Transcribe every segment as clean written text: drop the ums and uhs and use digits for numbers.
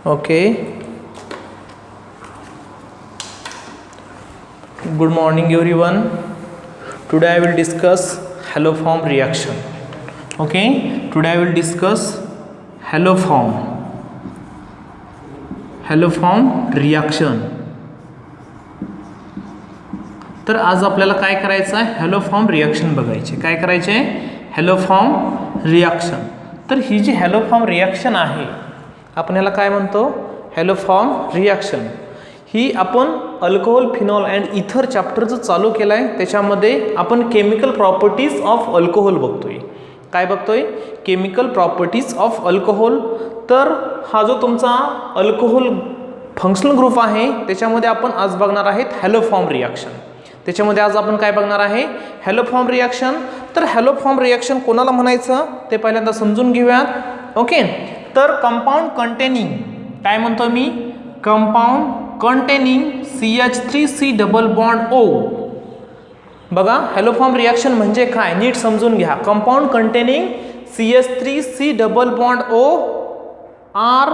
Okay. Good morning everyone. Today I will discuss haloform reaction. Okay. Today I will discuss haloform reaction. तर आज आपल्याला काय करायचं आहे, हॅलोफॉर्म रिॲक्शन बघायचे. काय करायचे आहे, हॅलोफॉर्म रिॲक्शन. तर ही जी हॅलोफॉर्म रिॲक्शन आहे, आपण याला काय म्हणतो, हॅलोफॉर्म रिॲक्शन. ही आपण alcohol, phenol and ether chapter जो चालू केला आहे त्याच्यामध्ये आपण केमिकल प्रॉपर्टीज ऑफ अल्कोहोल बघतोय. काय बघतोय, केमिकल प्रॉपर्टीज ऑफ अल्कोहोल. तर हा जो तुमचा अल्कोहोल फंक्शनल ग्रुप आहे त्याच्यामध्ये आपण आज बघणार आहेत हॅलोफॉर्म रिॲक्शन. त्याच्यामध्ये आज आपण काय बघणार आहे, हॅलोफॉर्म रिॲक्शन. तर हॅलोफॉर्म रिॲक्शन कोणाला म्हणायचं ते पहिल्यांदा समजून घेऊयात. ओके. तर कंपाऊंड कंटेनिंग, काय म्हणतो मी, compound containing CH3C double bond O. बघा हॅलोफॉर्म रिॲक्शन म्हणजे काय, नीट समजून घ्या. Compound containing CH3C double bond O R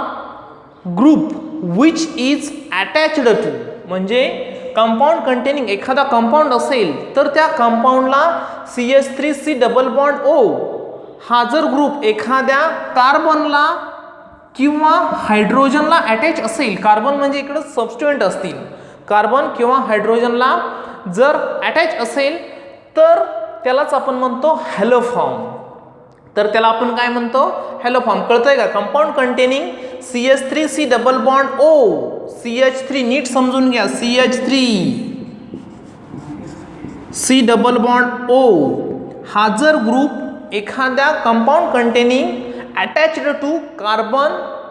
group which is attached to. म्हणजे कंपाऊंड कंटेनिंग एखादा कंपाऊंड असेल तर त्या कंपाऊंडला CH3C डबल बॉन्ड O हा जर ग्रुप एखाद्या कार्बनला किंवा हायड्रोजनला अटॅच असेल, कार्बन म्हणजे इकडे सबस्टिट्यूएंट असतील, कार्बन किंवा हायड्रोजनला जर अटॅच असेल तर त्यालाच आपण म्हणतो हॅलोफॉर्म. तर त्याला आपण काय म्हणतो, हॅलोफॉर्म. कळतंय का, compound containing CH3C double bond O, CH3 नीट समजून घ्या, CH3C डबल बॉन्ड O हा जर ग्रुप एखाद्या compound containing attached to carbon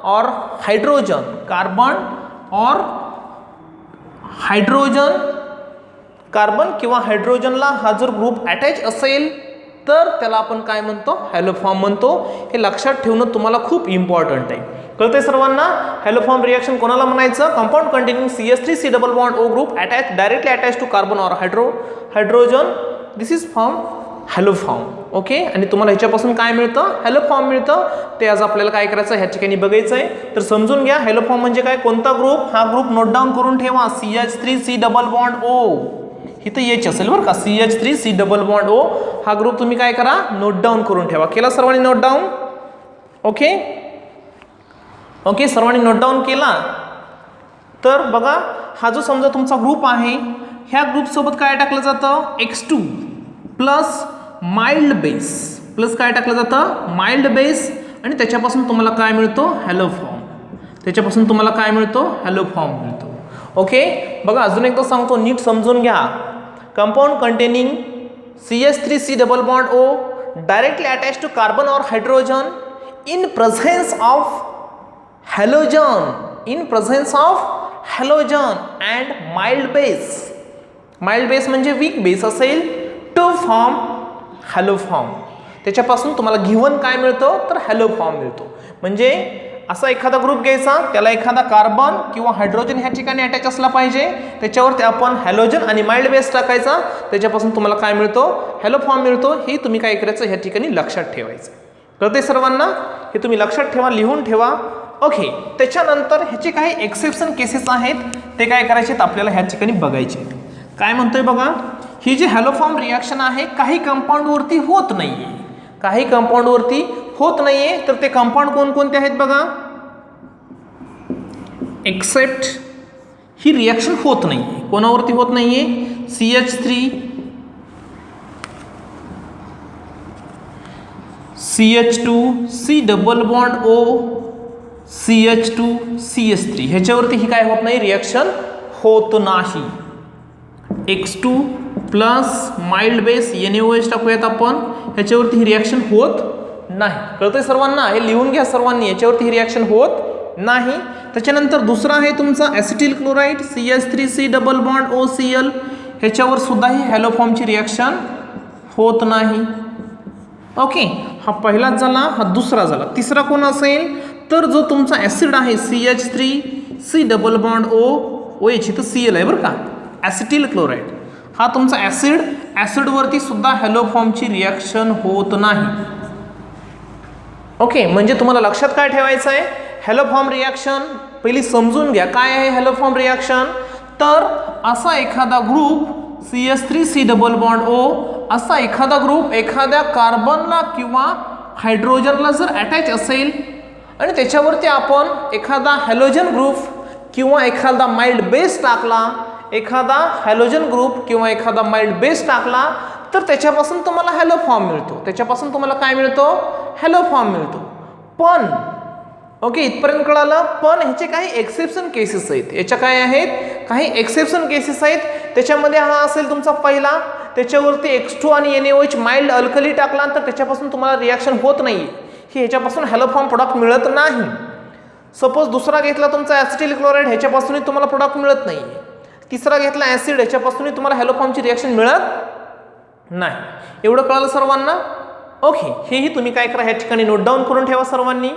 और हायड्रोजन, कार्बन और हायड्रोजन, कार्बन किंवा हायड्रोजनला हा जर ग्रुप अटॅच असेल तर त्याला आपण काय म्हणतो, हॅलोफॉर्म म्हणतो. हे लक्षात ठेवणं तुम्हाला खूप इम्पॉर्टंट आहे. कळतंय सर्वांना, हॅलोफॉर्म रिॲक्शन कोणाला म्हणायचं, compound containing CH3C double bond O group attach directly attach to carbon और hydrogen, this is form haloform. Okay. आणि तुम्हाला ह्याच्यापासून काय मिळतं, हॅलोफॉर्म मिळतं. ते आज आपल्याला काय करायचं ह्या ठिकाणी बघायचं आहे. तर समजून घ्या हॅलोफॉर्म म्हणजे काय, कोणता ग्रुप, हा ग्रुप नोट डाऊन करून ठेवा, CH3C डबल बॉन्ड O. इथं H असेल बरं का, CH3C डबल बॉन्ड O हा ग्रुप तुम्ही काय करा, नोट डाऊन करून ठेवा. केला सर्वांनी नोट डाऊन? ओके. ओके, सर्वांनी नोट डाऊन केला. तर बघा हा जो समजा तुमचा ग्रुप आहे, ह्या ग्रुपसोबत काय टाकलं जातं, X2 plus mild base, plus काय टाकलं जातं, माइल्ड बेस. आणि त्याच्यापासून तुम्हाला काय मिळतो, हॅलोफॉर्म. त्याच्यापासून तुम्हाला काय मिळतो, हॅलोफॉर्म मिळतो. ओके. बघा अजून एकदा सांगतो, नीट समजून घ्या. Compound containing CH3C double bond O directly attach to carbon और hydrogen in presence of halogen, in presence of halogen and mild base. Mild base म्हणजे वीक बेस असेल, टू फॉर्म हॅलोफॉर्म. त्याच्यापासून तुम्हाला गिव्हन काय मिळतो, तर हॅलोफॉर्म मिळतो. म्हणजे असा एखादा ग्रुप घ्यायचा, त्याला एखादा कार्बन किंवा हायड्रोजन ह्या ठिकाणी अटॅच असला पाहिजे, त्याच्यावरती आपण हॅलोजन आणि माइल्ड बेस टाकायचा, त्याच्यापासून तुम्हाला काय मिळतो, हॅलोफॉर्म मिळतो. हे तुम्ही काय करायचं ह्या ठिकाणी लक्षात ठेवायचं. कळते सर्वांना, हे तुम्ही लक्षात ठेवा, लिहून ठेवा. ओके. त्याच्यानंतर ह्याचे काही एक्सेप्शन केसेस आहेत, ते काय करायचे आपल्याला ह्या ठिकाणी बघायचे. काय म्हणतोय बघा, ही जी हॅलोफॉर्म रिॲक्शन आहे काही कंपाऊंडवरती होत नाहीये, काही कंपाऊंडवरती होत नाहीये. तर ते कंपाऊंड कोणकोणते आहेत बघा, एक्सेप्ट ही रिॲक्शन होत नाहीये, कोणावरती होत नाहीये, CH2C double bond O, CH2CH3 ह्याच्यावरती ही काय होत नाही, रिॲक्शन होत नाही. X2 plus mild base NaOH टाकूयात आपण, ह्याच्यावरती ही रिॲक्शन होत नाही. कळतंय सर्वांना, हे लिहून घ्या सर्वांनी, याच्यावरती ही रिॲक्शन होत नाही. त्याच्यानंतर दुसरा आहे तुमचा acetyl chloride CH3C double bond OCl, ह्याच्यावर सुद्धा ही हॅलोफॉर्मची रिॲक्शन होत नाही. ओके. हा पहिलाच झाला, हा दुसरा झाला. तिसरा कोण असेल, तर जो तुमचा ॲसिड आहे CH3C डबल बॉन्ड OH, इथं Cl आहे बरं का, ॲसिटिल क्लोराईड हा तुमचा ॲसिड, ॲसिडवरती सुद्धा हॅलोफॉर्मची रिॲक्शन होत नाही. ओके. म्हणजे तुम्हाला लक्षात काय ठेवायचं आहे, हॅलो फॉर्म रिॲक्शन पहिली समजून घ्या. काय आहे हॅलो फॉर्म रिॲक्शन? तर असा एखादा group CH3C double bond O असा एखादा ग्रुप एखाद्या कार्बनला किंवा हायड्रोजनला जर अटॅच असेल आणि त्याच्यावरती आपण एखादा हॅलोजन ग्रुप किंवा एखादा माइल्ड बेस टाकला, एखादा हॅलोजन ग्रुप किंवा एखादा माइल्ड बेस टाकला तर त्याच्यापासून तुम्हाला हॅलो फॉर्म मिळतो. त्याच्यापासून तुम्हाला काय मिळतो? हॅलो फॉर्म मिळतो. पण ओके, इथपर्यंत कळालं. पण ह्याचे काही एक्सेप्शन केसेस आहेत. याच्या काय आहेत? काही एक्सेप्शन केसेस आहेत. त्याच्यामध्ये हा असेल तुमचा पहिला, त्याच्यावरती X2 आणि NaOH माइल्ड अल्कली टाकला तर त्याच्यापासून तुम्हाला रिॲक्शन होत नाही, ही ह्याच्यापासून हॅलो फॉर्म प्रोडक्ट मिळत नाही. सपोज दुसरा घेतला तुमचा ॲसिटिल क्लोराईड, ह्याच्यापासूनही तुम्हाला प्रोडक्ट मिळत नाही. तिसरा घेतला ॲसिड, ह्याच्यापासूनही तुम्हाला हॅलो फॉर्मची रिॲक्शन मिळत नाही. एवढं कळालं सर्वांना? ओके, हेही तुम्ही काय करा ह्या ठिकाणी नोट डाऊन करून ठेवा सर्वांनी.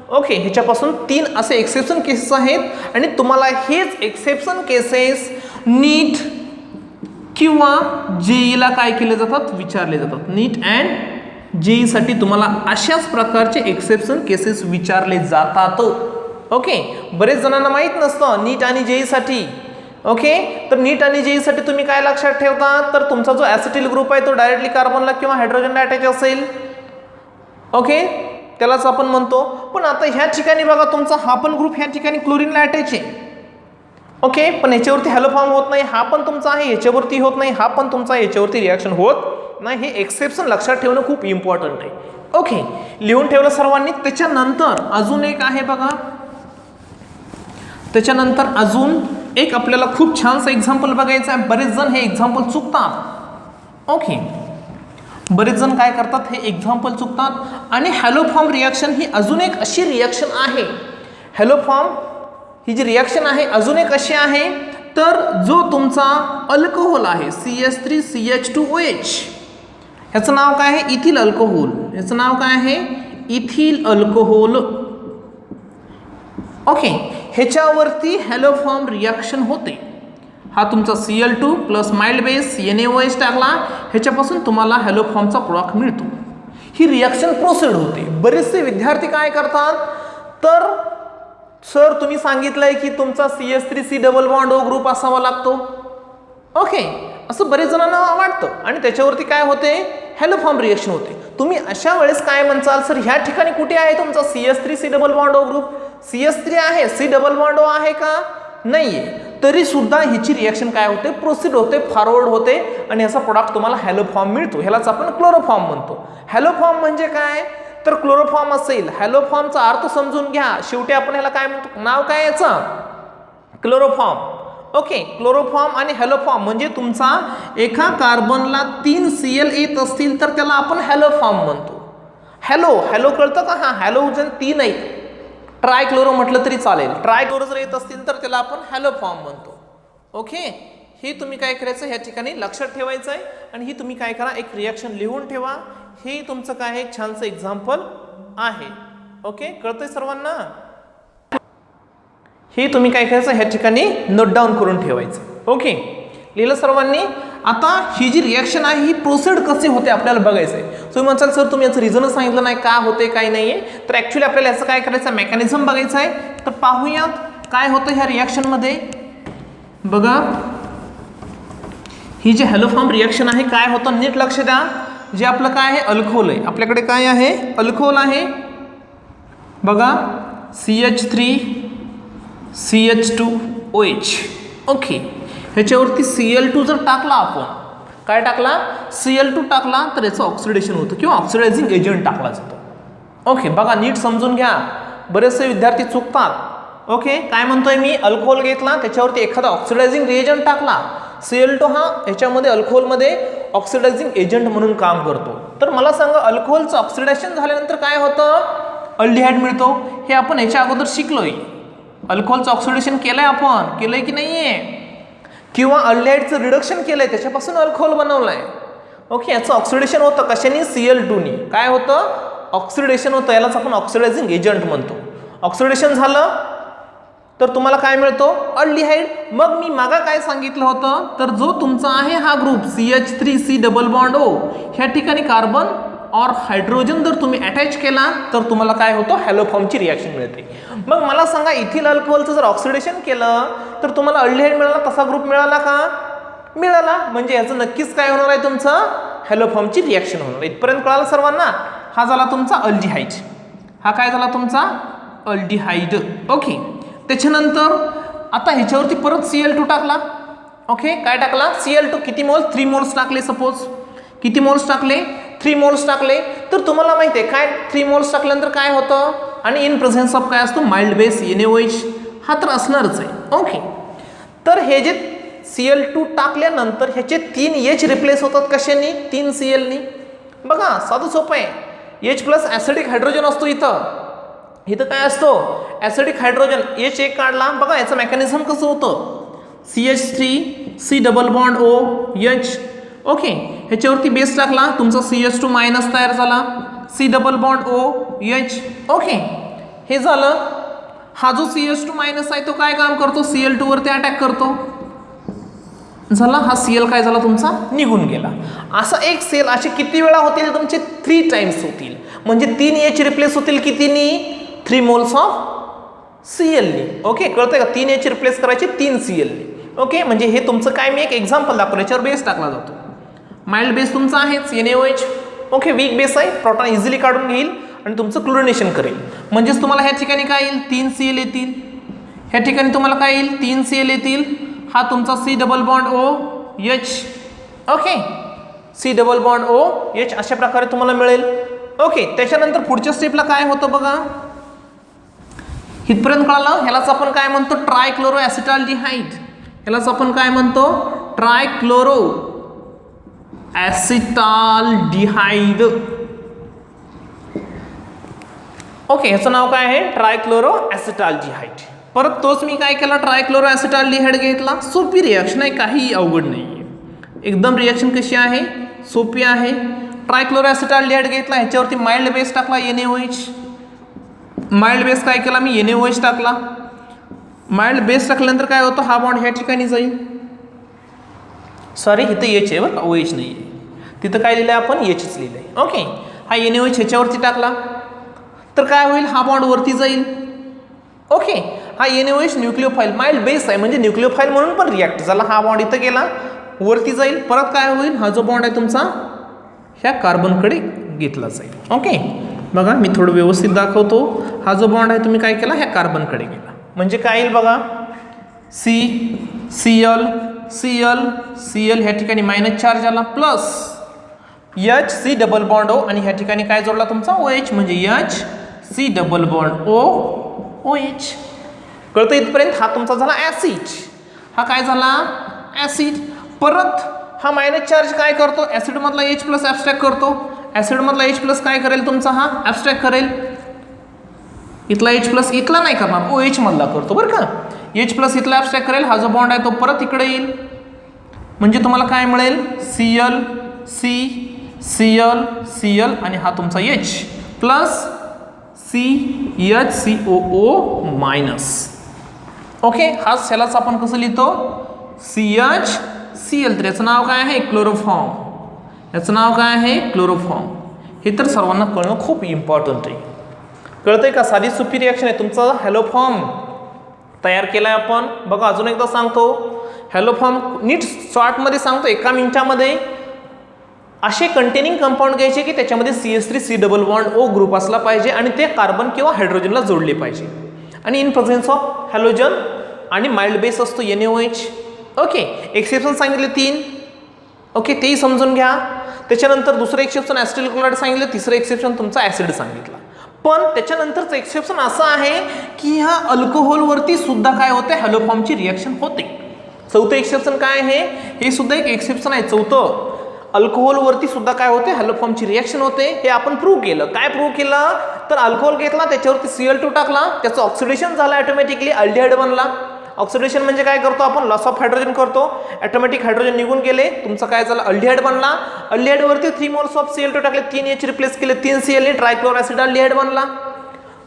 ओके, ह्याच्यापासून 3 असे एक्सेप्शन केसेस आहेत आणि तुम्हाला हेच एक्सेप्शन केसेस नीट किंवा जेईला काय केले जातात? विचारले जातात. नीट अँड जेईसाठी तुम्हाला अशाच प्रकारचे एक्सेप्शन केसेस विचारले जातात. ओके, बरेच जणांना माहीत नसतं नीट आणि जेईसाठी. ओके, तर नीट आणि जेईसाठी तुम्ही काय लक्षात ठेवता? तर तुमचा जो ॲसिटिल ग्रुप आहे तो डायरेक्टली कार्बनला किंवा हायड्रोजनला अटॅच असेल. ओके, त्यालाच आपण म्हणतो. पण आता ह्या ठिकाणी बघा तुमचा हा पण ग्रुप ह्या ठिकाणी क्लोरीनला अटॅच आहे. ओके, पण याच्यावरती हॅलो फॉर्म होत नाही. हा पण तुमचा आहे, याच्यावरती होत नाही. हा पण तुमचा आहे, याच्यावरती रिॲक्शन होत नाही. हे एक्सेप्शन लक्षात ठेवणं खूप इम्पॉर्टंट आहे. ओके, लिहून ठेवलं सर्वांनी. त्याच्यानंतर अजून एक आहे बघा, त्याच्यानंतर अजून एक आपल्याला खूप छानसं एक्झाम्पल बघायचं आहे. बरेच जण हे एक्झाम्पल चुकतात. ओके, बरेच जण काय करतात? हे एक्झाम्पल चुकतात. आणि हॅलो फॉर्म रिॲक्शन ही अजून एक अशी रिॲक्शन आहे. हॅलो फॉर्म ही जी रिॲक्शन आहे अजून एक अशी आहे, तर जो तुमचा अल्कोहोल आहे CH3CH2OH, ह्याचं नाव काय आहे? Ethyl alcohol. ह्याचं नाव काय आहे? Ethyl alcohol. ओके, ह्याच्यावरती हॅलो फॉर्म रिॲक्शन होते. हा तुमचा Cl2 plus mild base NaOH टाकला, ह्याच्यापासून तुम्हाला हॅलो फॉर्मचा प्रोडक्ट मिळतो. ही रिॲक्शन प्रोसीड होते. बरेचसे विद्यार्थी काय करतात? तर सर तुम्ही सांगितलंय की तुमचा CH3C double bond O group असावा लागतो. ओके, असं बरेच जणांना वाटतं आणि त्याच्यावरती काय होते? हॅलो फॉर्म रिॲक्शन होते. तुम्ही अशा वेळेस काय म्हणसाल? सर ह्या ठिकाणी कुठे आहे तुमचा CH3C double bond O group? CH3 आहे, C डबल बॉन्ड O आहे का? नाहीये. तरी सुद्धा ह्याची रिॲक्शन काय होते? प्रोसीड होते, फॉरवर्ड होते आणि याचा प्रोडक्ट तुम्हाला हॅलो फॉर्म मिळतो. ह्यालाच आपण क्लोरोफॉर्म म्हणतो. हॅलो फॉर्म म्हणजे काय? तर क्लोरोफॉर्म असेल. हॅलो फॉर्मचा अर्थ समजून घ्या. शेवटी आपण ह्याला काय म्हणतो? नाव काय याचं? क्लोरोफॉर्म. ओके, क्लोरोफॉर्म आणि हॅलो फॉर्म म्हणजे तुमचा एका कार्बनला 3 Cl येत असतील तर त्याला आपण हॅलो फॉर्म म्हणतो. हॅलो हॅलो कळतं का? हा हॅलोजन 3 आहेत. ट्रायक्लोरो म्हटलं तरी चालेल. ट्रायक्लोरो जर येत असतील तर त्याला आपण हॅलो फॉर्म म्हणतो. ओके, हे तुम्ही काय करायचं ह्या ठिकाणी लक्षात ठेवायचं आहे. आणि ही तुम्ही काय करा? एक रिॲक्शन लिहून ठेवा. हे तुमचं काय एक छानसं एक्झाम्पल आहे. ओके, कळतंय सर्वांना? हे तुम्ही काय करायचं ह्या ठिकाणी नोट डाऊन करून ठेवायचं. ओके, लिहिलं सर्वांनी? आता ही जी रिॲक्शन आहे ही प्रोसीड कसे होते आपल्याला बघायचं आहे. तुम्ही म्हणसाल सर तुम्ही याचं रिझनच सांगितलं नाही, का होते काय नाही आहे. तर ॲक्च्युली आपल्याला याचं काय करायचं आहे? मेकॅनिझम बघायचं आहे. तर पाहूयात काय होतं ह्या रिॲक्शनमध्ये. बघा, ही जी हॅलो फॉर्म रिॲक्शन आहे काय होतं नीट लक्ष द्या. जे आपलं काय आहे? अल्कोहोल आहे. आपल्याकडे काय आहे? अल्कोहोल आहे. बघा, CH3 CH2OH. ओके, ह्याच्यावरती Cl2 जर टाकला आपण, काय टाकला? Cl2 टाकला तर याचं ऑक्सिडेशन होतं किंवा ऑक्सिडायझिंग एजंट टाकला जातो. ओके, बघा नीट समजून घ्या. बरेचसे विद्यार्थी चुकतात. ओके, काय म्हणतोय मी? अल्कोहोल घेतला, त्याच्यावरती एखादा ऑक्सिडायझिंग रिएजंट टाकला. Cl2 हा ह्याच्यामध्ये अल्कोहोलमध्ये ऑक्सिडायझिंग एजंट म्हणून काम करतो. तर मला सांगा, अल्कोहोलचं ऑक्सिडेशन झाल्यानंतर काय होतं? अल्डिहाइड मिळतो. हे आपण याच्या अगोदर शिकलोय. अल्कोहोलचं ऑक्सिडेशन केलंय आपण, केलंय की नाहीये? किंवा अल्डिहाइडचं रिडक्शन केलंय, त्याच्यापासून अल्कोहोल बनवलाय. ओके, याचं ऑक्सिडेशन होतं कशाने? Cl2नी. काय होतं? ऑक्सिडेशन होतं. यालाच आपण ऑक्सिडायझिंग एजंट म्हणतो. ऑक्सिडेशन झालं तर तुम्हाला काय मिळतो? अल्डिहाइड. मग मी मागा काय सांगितलं होतं? तर जो तुमचा आहे हा group CH3C double bond O, ह्या ठिकाणी कार्बन और हायड्रोजन जर तुम्ही अटॅच केला तर तुम्हाला काय होतं, हॅलो फॉर्मची रिॲक्शन मिळते. मग मला सांगा इथिल अल्कोहोलचं जर ऑक्सिडेशन केलं तर तुम्हाला अल्डिहाइड मिळाला, तसा ग्रुप मिळाला का? मिळाला. म्हणजे याचं नक्कीच काय होणार आहे, तुमचं हॅलो फॉर्मची रिॲक्शन होणार. इथपर्यंत कळालं सर्वांना? हा झाला तुमचा अल्डिहाइड. हा काय झाला तुमचा अल्डिहाइड. ओके. त्याच्यानंतर आता ह्याच्यावरती परत Cl2 टाकला. ओके. काय टाकला? Cl2 किती मोल्स? 3 मोल्स टाकले. सपोज किती मोल्स टाकले? 3 मोल्स टाकले. तर तुम्हाला माहिती आहे काय 3 मोल्स टाकल्यानंतर काय होतं, आणि इन प्रेझेन्स ऑफ काय असतो, माइल्ड बेस NaOH. हा तर असणारच आहे. ओके. तर हे जे Cl2 टाकल्यानंतर ह्याचे 3 H रिप्लेस होतात कशाने? 3 Cl नी. बघा साधं सोपं आहे. H प्लस ॲसिडिक हायड्रोजन असतो इथं काय असतो, ॲसिडिक हायड्रोजन. H एक काढला. बघा याचं मेकॅनिझम कसं होतं, CH3 C double bond OH. Okay. ह्याच्यावरती बेस टाकला, तुमचा CH2 मायनस तयार झाला, C double bond OH. Okay. हे झालं. हा जो CH2 मायनस आहे तो काय काम करतो, Cl2 वरती अटॅक करतो. झाला. हा Cl काय झाला तुमचा, निघून गेला. असा एक सेल असे किती वेळा होतील तुमचे? 3 टाइम्स होतील. म्हणजे 3 H रिप्लेस होतील कितीनी? 3 मोल्स ऑफ Cl नी. ओके. कळतंय का? 3 H रिप्लेस करायचे 3 Cl नी. ओके. म्हणजे हे तुमचं काय, मी एक एक्झाम्पल दाखवलं, याच्यावर बेस टाकला जातो. माइल्ड बेस तुमचा आहेच NaOH. ओके. वीक बेस आहे, प्रोटॉन इझिली काढून घेईल आणि तुमचं क्लोरिनेशन करेल. म्हणजेच तुम्हाला ह्या ठिकाणी काय येईल, 3 Cl येतील. ह्या ठिकाणी तुम्हाला काय येईल, 3 Cl येतील. हा तुमचा C double bond OH. Okay. C double bond OH अशा प्रकारे तुम्हाला मिळेल. ओके. त्याच्यानंतर पुढच्या स्टेपला काय होतं बघा, इथपर्यंत कळालं. ह्यालाच आपण काय म्हणतो, ट्रायक्लोरो ॲसिटाल्डिहाइड. ह्यालाच आपण काय म्हणतो, ट्रायक्लोरो ॲसिटाल्डिहाइड. ओके. ह्याचं नाव काय आहे, ट्रायक्लोरो ॲसिटाल्डिहाइड. परत तोच मी काय केला, ट्रायक्लोरो ॲसिटाल्डिहाइड घेतला. सोपी रिॲक्शन आहे, काही अवघड नाही आहे. एकदम रिॲक्शन कशी आहे, सोपी आहे. ट्रायक्लोरो ॲसिटाल्डिहाइड घेतला, ह्याच्यावरती माइल्ड बेस टाकला NaOH. माइल्ड बेस काय केला मी, NaOH टाकला. माइल्ड बेस टाकल्यानंतर काय होतं, हा बॉन्ड ह्या ठिकाणी जाईल. सॉरी, इथं H आहे बरं, OH नाही आहे. तिथं काय लिहिलं आहे आपण, Hच लिहिलं आहे. ओके. हा NaOH ह्याच्यावरती टाकला तर काय होईल, हा बॉन्ड वरती जाईल. ओके. हा NaOH न्यूक्लिओफाईल, माइल्ड बेस आहे म्हणजे न्यूक्लिओफाईल म्हणून पण रिॲक्ट झाला. हा बॉन्ड इथं गेला, वरती जाईल. परत काय होईल, हा जो बॉन्ड आहे तुमचा ह्या कार्बनकडे घेतला जाईल. ओके. बघा मी थोडं व्यवस्थित दाखवतो. हा जो बॉन्ड आहे तुम्ही काय केला, ह्या कार्बनकडे गेला. म्हणजे काय येईल बघा, Cl ह्या ठिकाणी मायनस चार्ज आला, plus C double bond O, आणि ह्या ठिकाणी काय जोडला तुमचा OH, म्हणजे C डबल बॉन्ड OH. कळतं इथपर्यंत? हा तुमचा झाला ॲसिड. हा काय झाला, ॲसिड. परत हा मायनस चार्ज काय करतो, ॲसिड मधला H प्लस ॲब्स्ट्रॅक्ट करतो. ॲसिड मधला H प्लस काय करेल तुमचा, हा ॲब्स्ट्रॅक्ट करेल. इथला H प्लस इथला नाही करणार, OH मधला करतो बरं का. H प्लस इथला ॲब्स्ट्रॅक्ट करेल. हा जो बॉन्ड आहे तो परत इकडे येईल. म्हणजे तुम्हाला काय मिळेल, Cl आणि हा तुमचा H plus CHCOO minus. Okay. हाच ह्यालाच आपण कसं लिहितो, CHCl. तर याचं नाव काय आहे, क्लोरोफॉर्म. याचं नाव काय आहे, क्लोरोफॉर्म. हे तर सर्वांना कळणं खूप इम्पॉर्टंट आहे. कळतंय का? साधी सोपी रिॲक्शन आहे. तुमचा हॅलो फॉर्म तयार केला आहे आपण. बघा अजून एकदा सांगतो, हॅलो फॉर्म नीट शॉर्टमध्ये सांगतो, 1 मिनिटामध्ये. असे कंटेनिंग कंपाऊंड घ्यायचे की त्याच्यामध्ये CH3 C double bond O group असला पाहिजे आणि ते कार्बन किंवा हायड्रोजनला जोडले पाहिजे, आणि इन प्रेझेन्स ऑफ हॅलोजन, आणि माइल्ड बेस असतो NaOH. ओके. एक्सेप्शन सांगितले 3. ओके. तेही समजून घ्या. त्याच्यानंतर दुसरं एक्सेप्शन ॲसिटिल क्लोराईड सांगितलं, तिसरं एक्सेप्शन तुमचा ॲसिड सांगितला. पण त्याच्यानंतरचं एक्सेप्शन असं आहे की ह्या अल्कोहोलवरती सुद्धा काय होते, हॅलो फॉर्मची रिॲक्शन होते. चौथं एक्सेप्शन काय आहे, हे सुद्धा एक एक्सेप्शन आहे. चौथं, अल्कोहोलवरती सुद्धा काय होते, हॅलो फॉर्मची रिॲक्शन होते. हे आपण प्रूव्ह केलं. काय प्रूव्ह केलं, तर अल्कोहोल घेतला, त्याच्यावरती Cl2 टाकला, त्याचं ऑक्सिडेशन झालं, ऑटोमॅटिकली अल्डिहाइड बनला. ऑक्सिडेशन म्हणजे काय करतो आपण, लॉस ऑफ हायड्रोजन करतो, ऑटोमॅटिक हायड्रोजन निघून गेले, तुमचा काय झालं, अल्डिहाइड बनला. अल्डिहाइडवरती 3 मोल्स ऑफ Cl2 टाकले, 3 H रिप्लेस केले, 3 Cl ने ट्रायक्लोरो ॲसिटाल्डिहाइड बनला.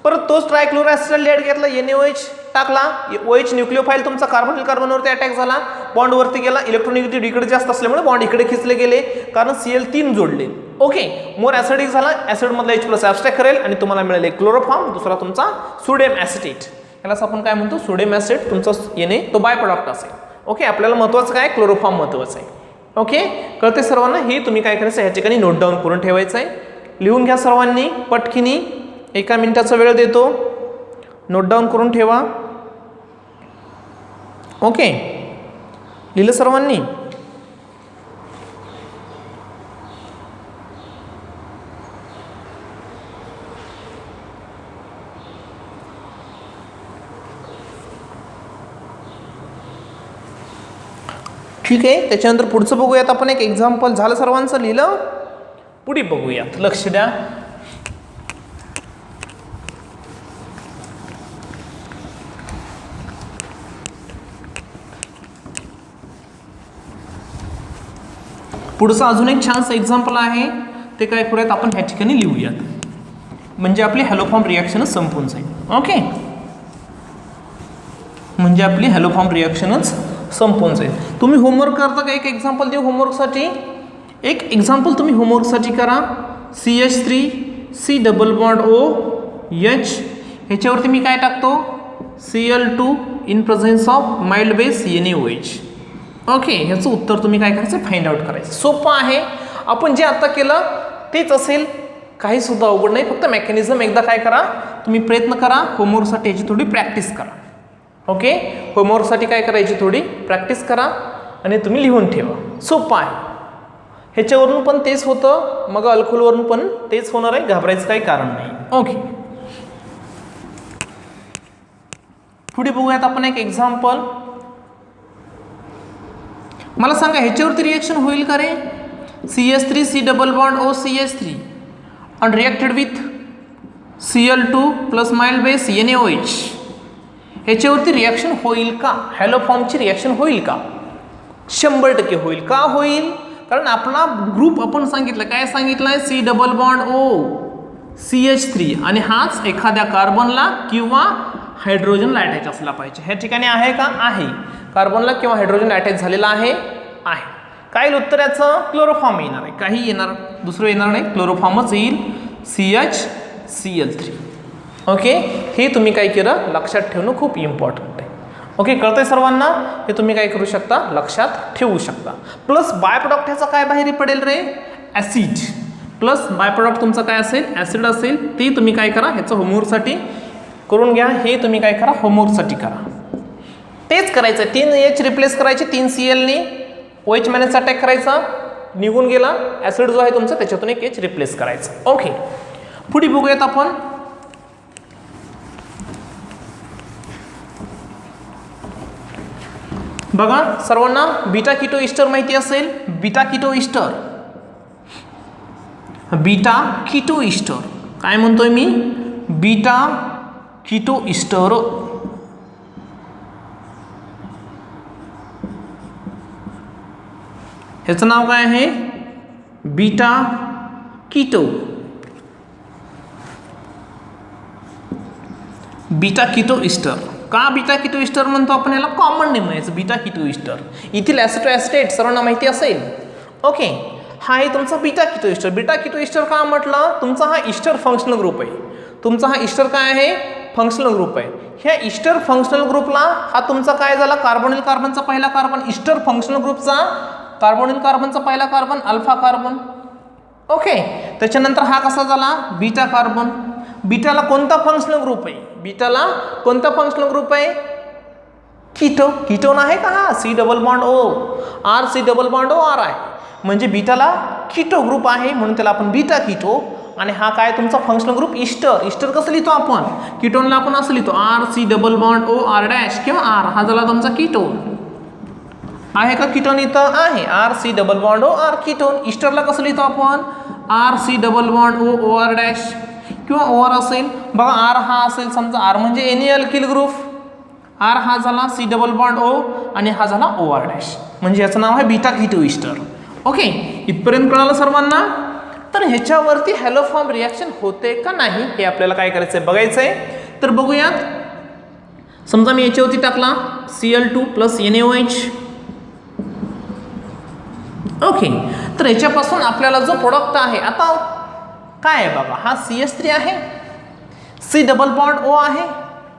परत तोच ट्रायक्लोरो ॲसिटाल्डिहाइड घेतला, NaOH टाकला, OH न्यूक्लिओफाईल तुमचा कार्बोनिल कार्बनवरती अटॅक झाला, बॉन्ड वरती गेला, इलेक्ट्रॉनिगेटिव्ह इकडे जास्त असल्यामुळे बॉन्ड इकडे खेचले गेले, कारण Cl3 जोडले. ओके, मोर ॲसिडिक झाला, ॲसिडमधला H प्लस ॲब्स्ट्रॅक्ट करेल आणि तुम्हाला मिळेल एक क्लोरोफॉर्म, दुसरा तुमचा सोडियम ॲसिटेट. यालाच आपण काय म्हणतो, सोडियम ॲसिड तुमचा येणे तो बाय प्रोडक्ट असेल. ओके, आपल्याला महत्त्वाचं काय, क्लोरोफॉर्म महत्त्वाचं आहे. ओके, कळते सर्वांना. हे तुम्ही काय करायचं ह्या ठिकाणी नोट डाऊन करून ठेवायचं आहे. लिहून घ्या सर्वांनी पटकिनी, 1 मिनिटाचा वेळ देतो, नोट डाऊन करून ठेवा. ओके, लिहिलं सर्वांनी? ठीक आहे, त्याच्यानंतर पुढचं बघूयात आपण. एक एक्झाम्पल झालं सर्वांचं लिहिलं, पुढे बघूयात, लक्ष द्या. पुढचं अजून एक छानसं एक्झाम्पल आहे, ते काय करूयात आपण ह्या ठिकाणी लिहूयात, म्हणजे आपली हॅलोफॉर्म रिॲक्शनच संपून जाईल. ओके, म्हणजे आपली हॅलोफॉर्म रिॲक्शनच संपून जाईल. तुम्ही होमवर्क करता का? एक एक्झाम्पल देऊ होमवर्कसाठी. एक एक्झाम्पल तुम्ही होमवर्कसाठी करा. CH3 डबल बॉन्ड OH, ह्याच्यावरती मी काय टाकतो, Cl2 in presence of mild base NaOH. Okay, ह्याचं उत्तर तुम्ही काय करायचं, फाइंड आउट करायचं. सोपं आहे, आपण जे आता केलं तेच असेल, काही सुद्धा अवघड नाही. फक्त मेकॅनिझम एकदा काय करा, तुम्ही प्रयत्न करा, होमवर्कसाठी याची थोडी प्रॅक्टिस करा. ओके, होमवर्कसाठी काय करायची, थोडी प्रॅक्टिस करा आणि तुम्ही लिहून ठेवा. सोपं आहे. ह्याच्यावरून पण तेच होतं, मग अल्कोहोलवरून पण तेच होणार आहे, घाबरायचं काही कारण नाही. ओके, पुढे बघूयात आपण एक एक्झाम्पल. मला सांगा ह्याच्यावरती रिएक्शन होईल का रे? CH3 double bond OCH3 and reacted with Cl2 plus mild base NaOH. ह्याच्यावरती रिॲक्शन होईल का? हॅलोफॉर्मची रिॲक्शन होईल का? 100% होईल. का होईल? कारण आपला ग्रुप आपण सांगितलं, काय सांगितलं आहे, C डबल बॉन्ड OCH3 आणि हाच एखाद्या कार्बनला किंवा हायड्रोजनला अटॅच असला पाहिजे. ह्या ठिकाणी आहे का? आहे. कार्बनला किंवा हायड्रोजन अटॅच झालेला आहे. काय उत्तर याचं? क्लोरोफॉर्म येणार आहे. काही येणार दुसरं येणार नाही, क्लोरोफॉर्मच येईल, CHCl3. ओके, हे तुम्ही काय केलं, लक्षात ठेवणं खूप इम्पॉर्टंट आहे. ओके, कळतंय सर्वांना? हे तुम्ही काय करू शकता, लक्षात ठेवू शकता. प्लस बाय प्रोडक्ट ह्याचा काय बाहेर पडेल रे? ॲसिड. प्लस बाय प्रोडक्ट तुमचा काय असेल, ॲसिड असेल. ते तुम्ही काय करा, ह्याचं होमवर्कसाठी करून घ्या. हे तुम्ही काय करा, होमवर्कसाठी करा. तेच करायचं, 3H रिप्लेस करायचे 3Cl ने. OH मायनस अटॅक करायचा, निघून गेला. ॲसिड जो आहे तुमचा त्याच्यातून एक H रिप्लेस करायचा. ओके, पुढे बघूयात आपण. बघा सर्वांना बीटा कीटो इस्टर माहिती असेल. Beta keto ester, beta keto ester काय म्हणतोय मी, बीटा कीटो इस्टर. ह्याचं नाव काय आहे, beta keto. Beta keto ester. का बीटा कीटो इस्टर म्हणतो आपण याला? कॉमन नेम आहे beta keto ester. Ethyl acetoacetate सर्वांना माहिती असेल. ओके, हा आहे तुमचा beta keto ester. Beta keto ester का म्हटलं? तुमचा हा इस्टर फंक्शनल ग्रुप आहे. तुमचा हा इस्टर काय आहे, फंक्शनल ग्रुप आहे. ह्या इस्टर फंक्शनल ग्रुपला हा तुमचा काय झाला, कार्बोनिल कार्बनचा पहिला कार्बन. इस्टर फंक्शनल ग्रुपचा कार्बोनिल कार्बनचा पहिला कार्बन अल्फा कार्बन. ओके, त्याच्यानंतर हा कसा झाला, बीटा कार्बन. बीटाला कोणता फंक्शनल ग्रुप आहे, बीटाला कोणता फंक्शनल ग्रुप आहे, कीटो. कीटोन आहे का हा, C double bond O R, C double bond O R आहे. म्हणजे बीटाला कीटो ग्रुप आहे म्हणून त्याला आपण बीटा कीटो. आणि हा काय तुमचा फंक्शनल ग्रुप इस्टर. इस्टर कसं लिहितो आपण, कीटोनला आपण असं लिहितो R C double bond O R dash किंवा R. हा झाला तुमचा कीटोन. आहे का कीटोन इथं? आहे, R C double bond O R ketone. इस्टरला कसं लिहितो आपण, R C double bond O O R dash किंवा OR असेल. बघा R हा असेल समजा, R म्हणजे एनी अल्किल ग्रुप. R हा झाला C डबल बॉन्ड O आणि हा झाला OR डॅश. म्हणजे याचं नाव आहे बीटा कीटो इस्टर. ओके, इथपर्यंत कळालं सर्वांना? तर ह्याच्यावरती हॅलोफॉर्म रिॲक्शन होते का नाही हे आपल्याला काय करायचं आहे, बघायचं आहे. तर बघूयात. समजा मी याच्यावरती टाकला Cl2 प्लस NaOH. ओके, तर याच्यापासून आपल्याला जो प्रोडक्ट आहे, आता काय आहे बघा, हा CH3 आहे, C डबल बॉन्ड O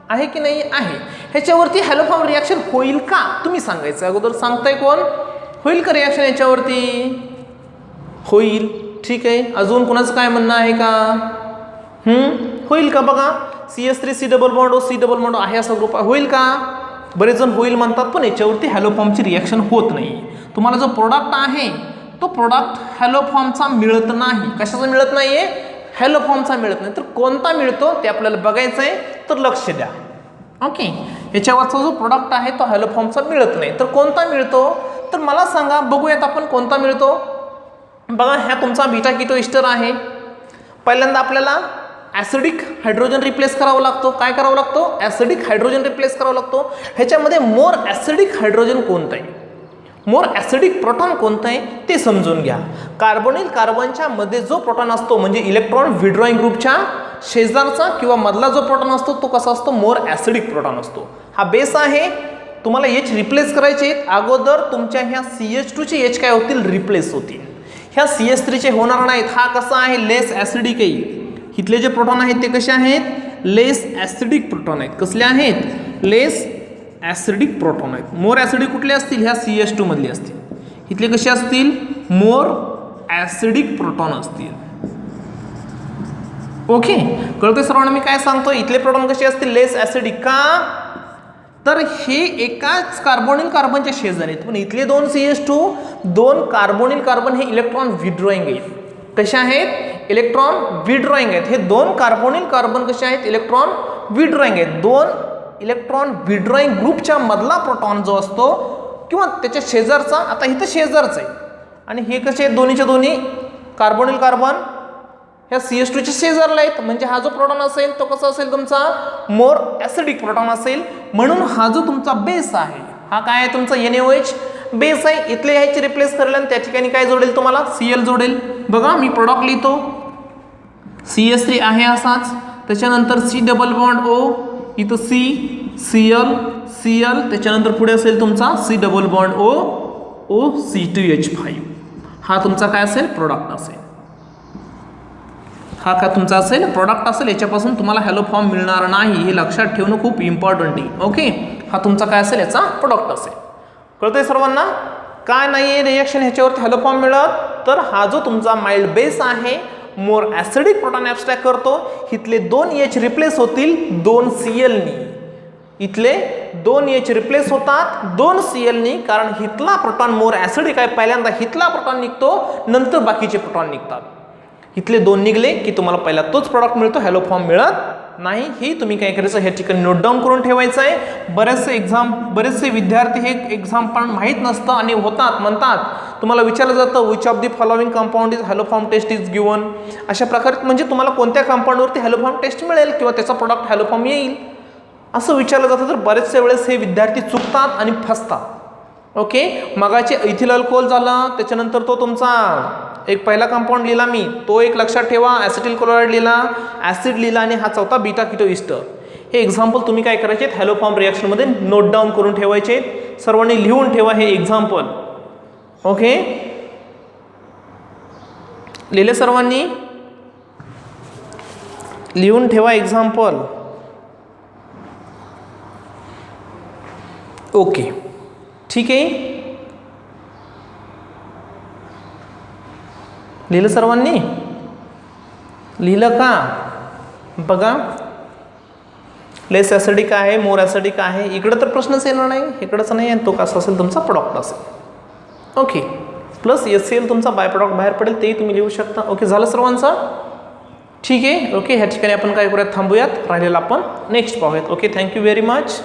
आहे की नाही आहे. ह्याच्यावरती हॅलोफॉर्म रिॲक्शन होईल का तुम्ही सांगायचं. अगोदर सांगताय कोण, होईल का रिॲक्शन याच्यावरती, होईल. ठीक आहे, अजून कोणाचं काय म्हणणं आहे का, होईल का बघा. CH3 C double bond O C double bond O आहे असा ग्रुप होईल का. बरेच जण होईल म्हणतात, पण याच्यावरती हॅलोफॉर्मची रिॲक्शन होत नाही. तुम्हाला जो प्रोडक्ट आहे तो प्रोडक्ट हॅलोफॉर्मचा मिळत नाही. कशाचा मिळत नाहीये, हॅलोफॉर्मचा मिळत नाही. तर कोणता मिळतो ते आपल्याला बघायचं आहे, तर लक्ष द्या. ओके, याच्यावरचा जो प्रोडक्ट आहे तो हॅलोफॉर्मचा मिळत नाही. तर कोणता मिळतो, तर मला सांगा, बघूयात आपण कोणता मिळतो. बघा, ह्या तुमचा बीटा कीटो इस्टर आहे. पहिल्यांदा आपल्याला ॲसिडिक हायड्रोजन रिप्लेस करावा लागतो. काय करावा लागतो, ॲसिडिक हायड्रोजन रिप्लेस करावा लागतो. ह्याच्यामध्ये मोर ॲसिडिक हायड्रोजन कोणतं आहे, मोर ॲसिडिक प्रोटॉन कोणतं आहे ते समजून घ्या. कार्बोनिल कार्बनच्या मध्ये जो प्रोटॉन असतो, म्हणजे इलेक्ट्रॉन विड्रॉइंग ग्रुपच्या शेजारचा किंवा मधला जो प्रोटॉन असतो तो कसा असतो, मोर ॲसिडिक प्रोटॉन असतो. हा बेस आहे. तुम्हाला H रिप्लेस करायचे आहेत. अगोदर तुमच्या ह्या CH2चे H काय होतील, रिप्लेस होतील. ह्या CH3चे होणार नाहीत. हा कसा आहे, लेस ॲसिडिक आहे. इथले जे प्रोटॉन आहेत ते कसे आहेत, लेस ॲसिडिक प्रोटॉन आहेत. कसले आहेत, लेस ॲसिडिक प्रोटॉन आहेत. मोर ॲसिडिक कुठले असतील, ह्या CH2 मधले असतील. इथले कसे असतील, मोर ॲसिडिक प्रोटॉन असतील. ओके, कळतंय सर्वांना मी काय सांगतो. इथले प्रोटॉन कसे असतील, लेस ॲसिडिक. का, तर हे एकाच कार्बोनिल कार्बनच्या शेजारी आहेत. पण इथले दोन CH2, दोन कार्बोनिल कार्बन हे इलेक्ट्रॉन विड्रॉइंग आहेत. कसे आहेत, इलेक्ट्रॉन विड्रॉइंग आहेत. हे दोन कार्बोनिल कार्बन कसे आहेत, इलेक्ट्रॉन विड्रॉइंग आहेत. दोन इलेक्ट्रॉन विड्रॉइंग ग्रुपच्या मधला प्रोटॉन जो असतो किंवा त्याच्या शेजारचा, आता इथं शेजारचा आहे, आणि हे कसे आहेत, दोन्हीच्या दोन्ही कार्बोनिल कार्बन ह्या CH2च्या शेजारला आहेत. म्हणजे हा जो प्रोटॉन असेल तो कसा असेल, तुमचा मोर ॲसिडिक प्रोटॉन असेल. म्हणून हा जो तुमचा बेस आहे, हा काय आहे, तुमचा NaOH बेस आहे. इथले ह्याची रिप्लेस करेल आणि त्या ठिकाणी काय जोडेल, तुम्हाला Cl जोडेल. बघा, मी प्रोडक्ट लिहितो. CH3 आहे असाच, त्याच्यानंतर C डबल बॉन्ड O, इथं C, Cl, Cl, त्याच्यानंतर पुढे असेल तुमचा C double bond O, O C2H5. हा तुमचा काय असेल, प्रोडक्ट असेल. हा काय तुमचा असेल, प्रोडक्ट असेल. याच्यापासून तुम्हाला हॅलोफॉर्म मिळणार नाही, हे लक्षात ठेवणं खूप इम्पॉर्टंट आहे. ओके, हा तुमचा काय असेल, याचा प्रोडक्ट असेल. कळतंय सर्वांना. काय नाही आहे रिॲक्शन ह्याच्यावरती हॅलोफॉर्म मिळत, तर हा जो तुमचा माइल्ड बेस आहे, मोर ॲसिडिक प्रोटॉन ॲब्स्ट्रॅक्ट करतो. इथले दोन H रिप्लेस होतील 2 Cl नी. इथले 2 H रिप्लेस होतात 2 Cl नी, कारण हितला प्रोटॉन मोर ॲसिडिक आहे. पहिल्यांदा हितला प्रोटॉन निघतो, नंतर बाकीचे प्रोटॉन निघतात. इथले 2 निघले की तुम्हाला पहिला तोच प्रॉडक्ट मिळतो, हॅलोफॉर्म मिळत नाही. हे तुम्ही काय करायचं, ह्या ठिकाणी नोट डाऊन करून ठेवायचं आहे. बरेचसे विद्यार्थी हे एक्झाम पण माहीत नसतं आणि होतात, म्हणतात, तुम्हाला विचारलं जातं which of the following compound is haloform test is given. अशा प्रकारे म्हणजे तुम्हाला कोणत्या कंपाऊंडवरती हॅलोफॉर्म टेस्ट मिळेल किंवा त्याचा प्रॉडक्ट हॅलोफॉर्म येईल असं विचारलं जातं. तर बरेचशा वेळेस हे विद्यार्थी चुकतात आणि फसतात. ओके, मगाचे इथिल अल्कोहोल झालं, त्याच्यानंतर तो तुमचा एक पहिला कंपाऊंड लिहिला मी, तो एक लक्षात ठेवा, ॲसिटिल क्लोराईड लिहिला, ॲसिड लिहिला, आणि हा चौथा बीटा कीटो इस्टर. हे एक्झाम्पल तुम्ही काय करायचे, हॅलोफॉर्म रिॲक्शनमध्ये नोट डाऊन करून ठेवायचे. सर्वांनी लिहून ठेवा हे एक्झाम्पल. ओके, लिहिले सर्वांनी, लिहून ठेवा एक्झाम्पल. ओके, ठीक आहे, लिहिलं सर्वांनी, लिहिलं का. बघा, लेस ॲसिडिक आहे, मोर ॲसिडिक आहे. इकडं तर प्रश्नच येणार नाही, इकडंच नाही, आणि तो कसा असेल, तुमचा प्रोडक्ट असेल. ओके, प्लस HCl तुमचा बाय प्रोडक्ट बाहेर पडेल, तेही तुम्ही लिहू शकता. ओके, झालं सर्वांचं, ठीक आहे. ओके, ह्या ठिकाणी आपण काय करूयात, थांबूयात, राहिलेलं आपण नेक्स्ट पाहूयात. Okay, thank you very much.